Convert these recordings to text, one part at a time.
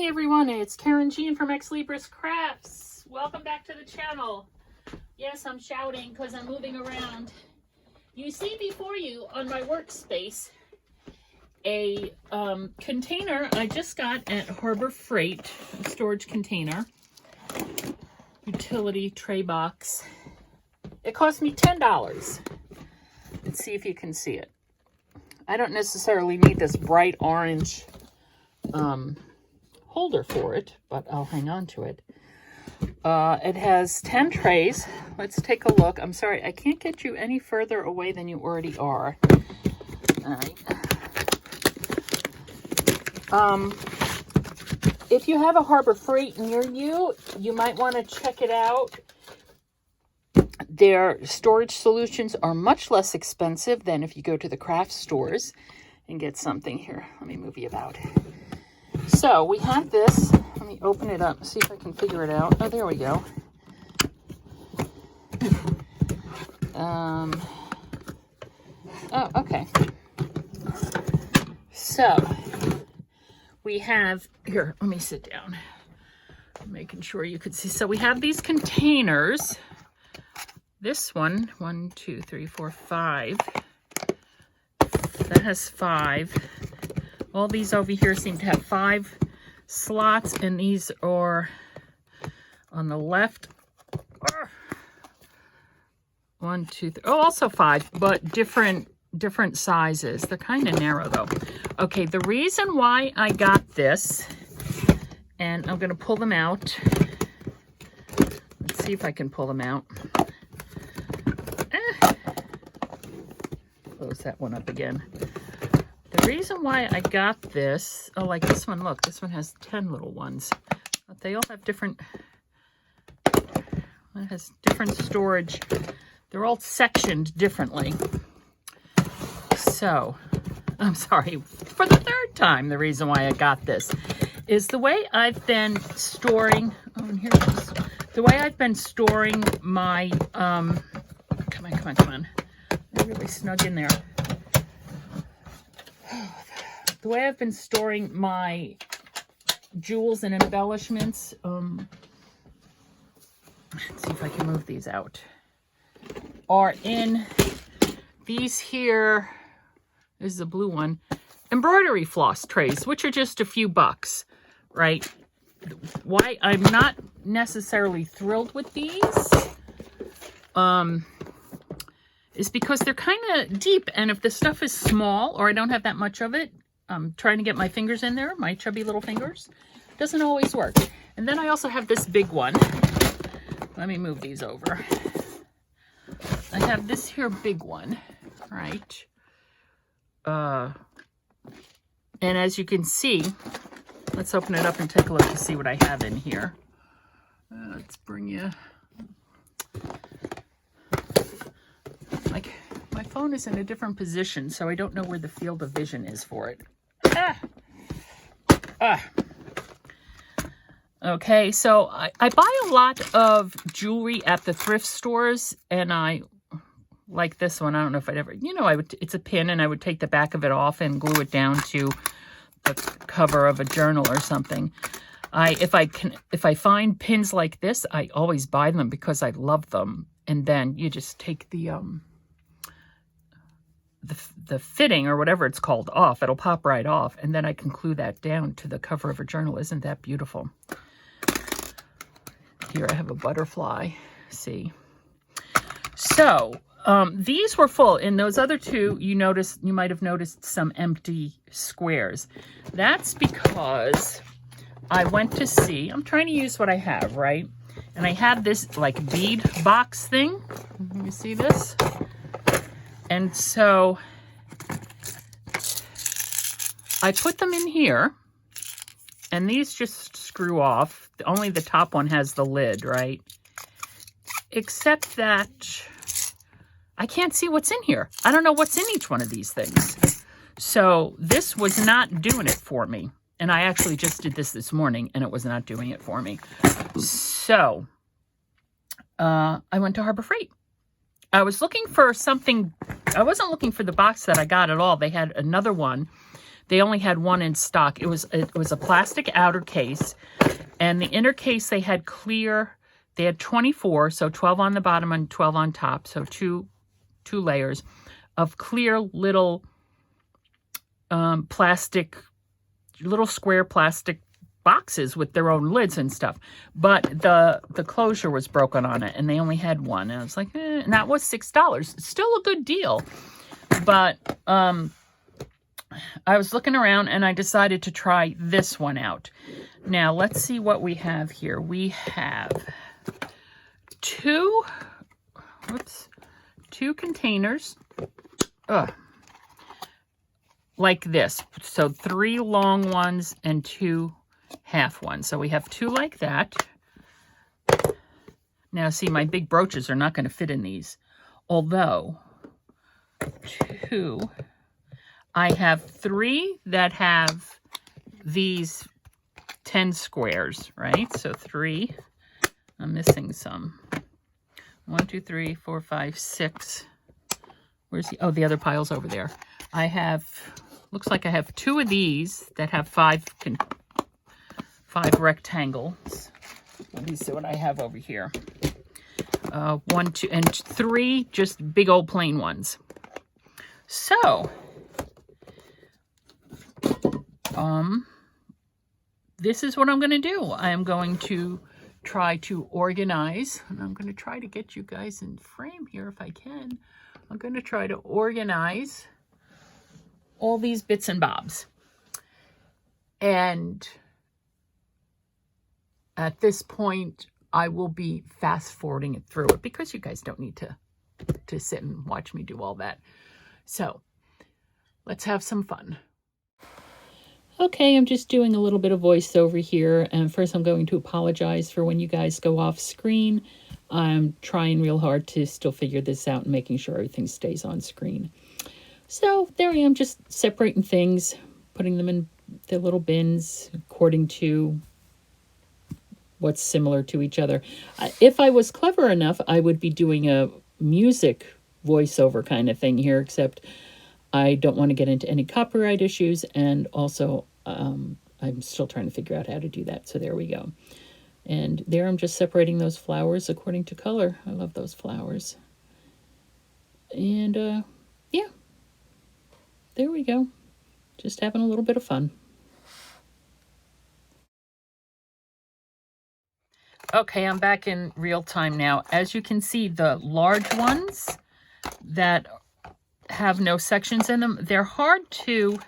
Hi everyone, it's Karen Jean from Ex Libris Crafts. Welcome back to the channel. Yes, I'm shouting because I'm moving around. You see before you on my workspace a container I just got at Harbor Freight, a storage container, utility tray box. It cost me $10. Let's see if you can see it. I don't necessarily need this bright orange holder for it, but I'll hang on to it. It has 10 trays. Let's take a look. I'm sorry, I can't get you any further away than you already are. All right. If you have a Harbor Freight near you, you might want to check it out. Their storage solutions are much less expensive than if you go to the craft stores and get something. Here, let me move you about. So we have this. Let me open it up, see if I can figure it out. Oh, there we go. Oh, okay. So we have, here, let me sit down. I'm making sure you can see. So we have these containers. This one, 1, 2, 3, 4, 5. That has 5. All these over here seem to have 5 slots, and these are on the left. 1, 2, 3. Oh, also 5, but different sizes. They're kind of narrow though. Okay, the reason why I got this, and I'm going to pull them out. Let's see if I can pull them out. Close that one up again. The reason why I got this, oh, like this one, look, this one has 10 little ones. But they all have different, it has different storage. They're all sectioned differently. So, I'm sorry, for the third time, the reason why I got this is the way I've been storing, oh, and here it is. The way I've been storing my, come on. They're really snug in there. The way I've been storing my jewels and embellishments, let's see if I can move these out, are in these here, this is a blue one, embroidery floss trays, which are just a few bucks, right? Why I'm not necessarily thrilled with these is because they're kind of deep, and if the stuff is small or I don't have that much of it, I'm trying to get my fingers in there, my chubby little fingers, doesn't always work. And then I also have this big one. Let me move these over. I have this here big one, right? And as you can see, let's open it up and take a look to see what I have in here. Let's bring you... Like, my phone is in a different position, so I don't know where the field of vision is for it. Okay, so I buy a lot of jewelry at the thrift stores, and I like this one. I don't know if I'd ever, it's a pin, and I would take the back of it off and glue it down to the cover of a journal or something. If I find pins like this, I always buy them because I love them. And then you just take the fitting or whatever it's called off. It'll pop right off, and then I can glue that down to the cover of a journal. Isn't that beautiful? Here I have a butterfly. See? So these were full. In those other two, you might have noticed some empty squares. That's because I went to see. I'm trying to use what I have, right? And I have this like bead box thing. You see this? And so I put them in here, and these just screw off. Only the top one has the lid, right? Except that I can't see what's in here. I don't know what's in each one of these things. So this was not doing it for me. And I actually just did this morning, and it was not doing it for me. So I went to Harbor Freight. I was looking for something. I wasn't looking for the box that I got at all. They had another one They only had one in stock. It was a plastic outer case, and the inner case they had clear. They had 24, so 12 on the bottom and 12 on top, so two layers of clear little plastic, little square plastic boxes with their own lids and stuff. But the closure was broken on it, and they only had one. And I was like, and that was $6. Still a good deal. But I was looking around, and I decided to try this one out. Now, let's see what we have here. We have two containers. Like this. So 3 long ones and 2 half ones. So we have 2 like that. Now see, my big brooches are not going to fit in these. Although, 2, I have 3 that have these 10 squares, right? So 3. I'm missing some. 1, 2, 3, 4, 5, 6. Where's the, oh, the other pile's over there. I have, looks like I have 2 of these that have 5 rectangles. Let me see what I have over here. 1, 2, and 3 just big old plain ones. So, this is what I'm going to do. I am going to try to organize, and I'm going to try to get you guys in frame here if I can. I'm going to try to organize all these bits and bobs. And at this point, I will be fast forwarding it through it because you guys don't need to sit and watch me do all that. So let's have some fun. Okay, I'm just doing a little bit of voiceover here. And first I'm going to apologize for when you guys go off screen. I'm trying real hard to still figure this out and making sure everything stays on screen. So there I am, just separating things, putting them in the little bins according to what's similar to each other. If I was clever enough, I would be doing a music voiceover kind of thing here, except I don't want to get into any copyright issues, and also I'm still trying to figure out how to do that. So there we go. And there I'm just separating those flowers according to color. I love those flowers. And yeah, there we go. Just having a little bit of fun. Okay, I'm back in real time now. As you can see, the large ones that have no sections in them, they're hard to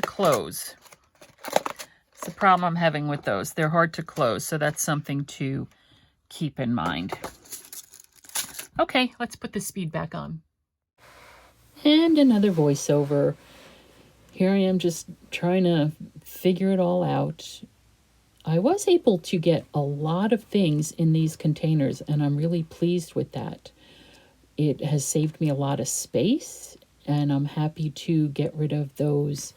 close. It's the problem I'm having with those. They're hard to close, so that's something to keep in mind. Okay, let's put the speed back on. And another voiceover. Here I am just trying to figure it all out. I was able to get a lot of things in these containers, and I'm really pleased with that. It has saved me a lot of space, and I'm happy to get rid of those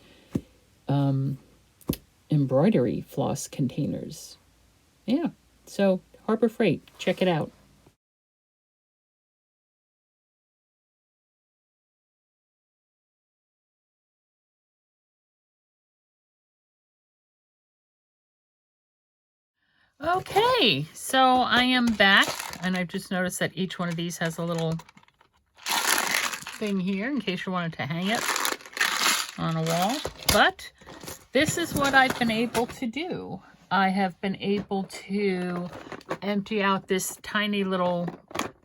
embroidery floss containers. Yeah, so Harbor Freight, check it out. Okay, so I am back, and I've just noticed that each one of these has a little thing here in case you wanted to hang it on a wall. But this is what I've been able to do. I have been able to empty out this tiny little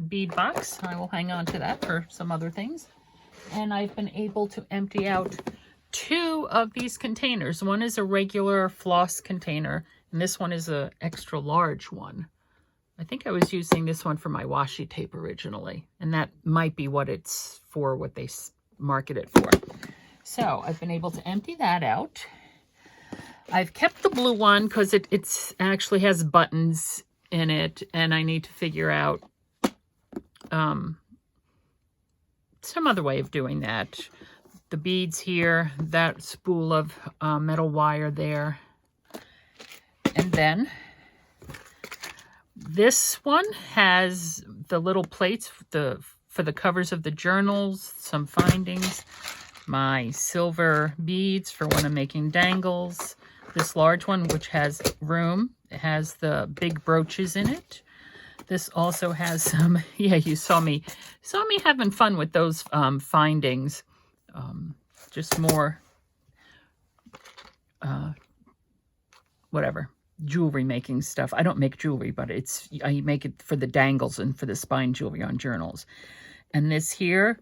bead box. I will hang on to that for some other things. And I've been able to empty out 2 of these containers. One is a regular floss container, and this one is an extra large one. I think I was using this one for my washi tape originally, and that might be what it's for, what they market it for. So I've been able to empty that out. I've kept the blue one because it actually has buttons in it, and I need to figure out some other way of doing that. The beads here, that spool of metal wire there. And then this one has the little plates, the for the covers of the journals, some findings. My silver beads for when I'm making dangles. This large one, which has room. It has the big brooches in it. This also has some, yeah, you saw me having fun with those findings. Just more, whatever, jewelry making stuff. I don't make jewelry, but I make it for the dangles and for the spine jewelry on journals. And this here,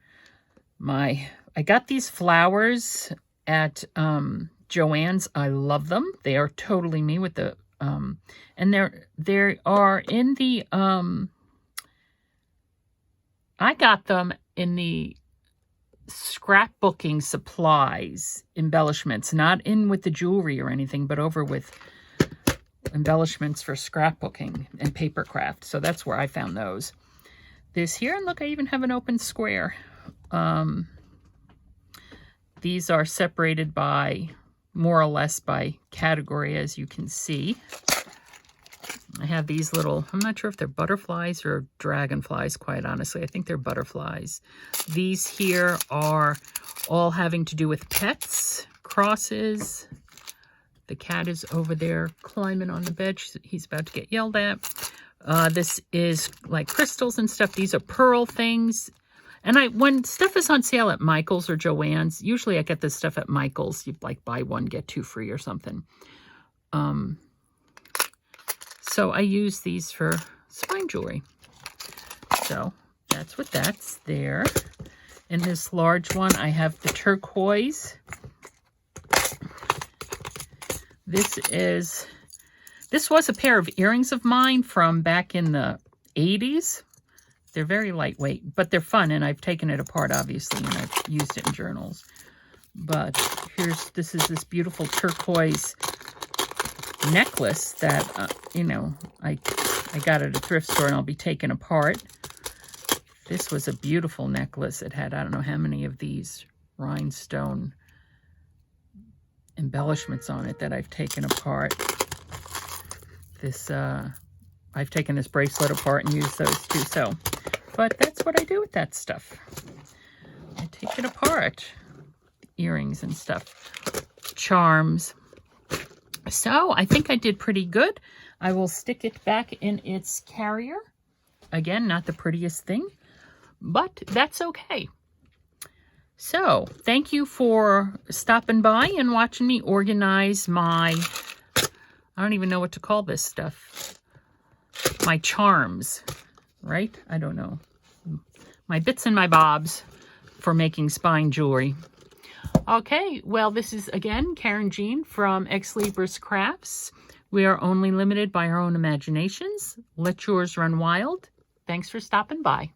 I got these flowers at Joann's. I love them. They are totally me with the, and they are in the, I got them in the scrapbooking supplies embellishments, not in with the jewelry or anything, but over with embellishments for scrapbooking and paper craft. So that's where I found those. This here, and look, I even have an open square. These are separated by more or less by category, as you can see. I have these little, I'm not sure if they're butterflies or dragonflies, quite honestly. I think they're butterflies. These here are all having to do with pets, crosses. The cat is over there climbing on the bed. He's about to get yelled at. This is like crystals and stuff. These are pearl things. And when stuff is on sale at Michael's or Joann's, usually I get this stuff at Michael's. You like buy one, get two free or something. So I use these for spine jewelry. So that's what that's there. In this large one, I have the turquoise. This was a pair of earrings of mine from back in the 80s. They're very lightweight, but they're fun, and I've taken it apart, obviously, and I've used it in journals. But this is this beautiful turquoise necklace that, I got at a thrift store, and I'll be taking apart. This was a beautiful necklace. It had, I don't know how many of these rhinestone embellishments on it that I've taken apart. I've taken this bracelet apart and used those too. So, but that's what I do with that stuff. I take it apart. Earrings and stuff. Charms. So I think I did pretty good. I will stick it back in its carrier. Again, not the prettiest thing, but that's okay. So thank you for stopping by and watching me organize my, I don't even know what to call this stuff. My charms, right? I don't know. My bits and my bobs for making spine jewelry. Okay, well, this is, again, Karen Jean from Ex Libris Crafts. We are only limited by our own imaginations. Let yours run wild. Thanks for stopping by.